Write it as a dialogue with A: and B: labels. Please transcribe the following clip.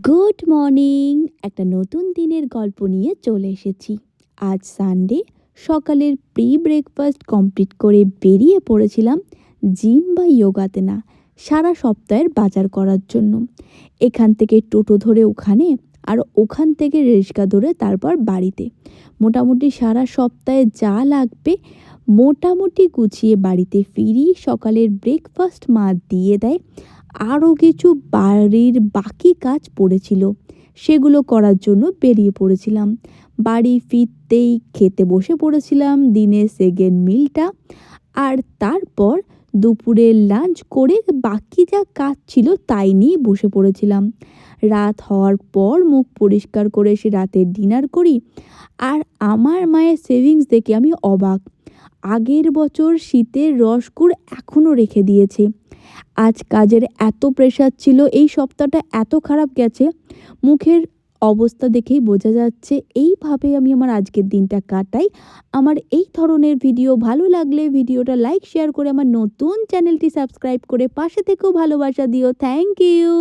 A: Good morning. একটা নতুন দিনের গল্প নিয়ে চলে এসেছি। আজ সানডে, সকালের প্রি ব্রেকফাস্ট কমপ্লিট করে বেরিয়ে পড়েছিলাম জিম বা যোগাতে না, সারা সপ্তাহের বাজার করার জন্য। এখান থেকে টোটো ধরে ওখানে, আর ওখান থেকে রিক্সা ধরে তারপর বাড়িতে। মোটামুটি সারা সপ্তাহে যা লাগবে মোটামুটি গুছিয়ে বাড়িতে ফিরি। সকালের ব্রেকফাস্ট মা দিয়ে দেয়। আরও কিছু বাড়ির বাকি কাজ পড়েছিল, সেগুলো করার জন্য বেরিয়ে পড়েছিলাম। বাড়ি ফিরতেই খেতে বসে পড়েছিলাম দিনের সেকেন্ড মিলটা। আর তারপর দুপুরে লাঞ্চ করে বাকি যা কাজ ছিল তাই নিয়ে বসে পড়েছিলাম। রাত হওয়ার পর মুখ পরিষ্কার করে এসে রাতের ডিনার করি। আর আমার মায়ের সেভিংস দেখে আমি অবাক। আগের বছর শীতের রসগুড় এখনও রেখে দিয়েছে। আজ কাজের এত প্রেশার ছিল, এই সপ্তাহটা এত খারাপ গেছে, মুখের অবস্থা দেখেই বোঝা যাচ্ছে। এইভাবে আমি আমার আজকের দিনটা কাটাই। আমার এই ধরনের ভিডিও ভালো লাগলে ভিডিওটা লাইক শেয়ার করে আমার নতুন চ্যানেলটি সাবস্ক্রাইব করে পাশে থেকেও ভালোবাসা দিও। Thank you.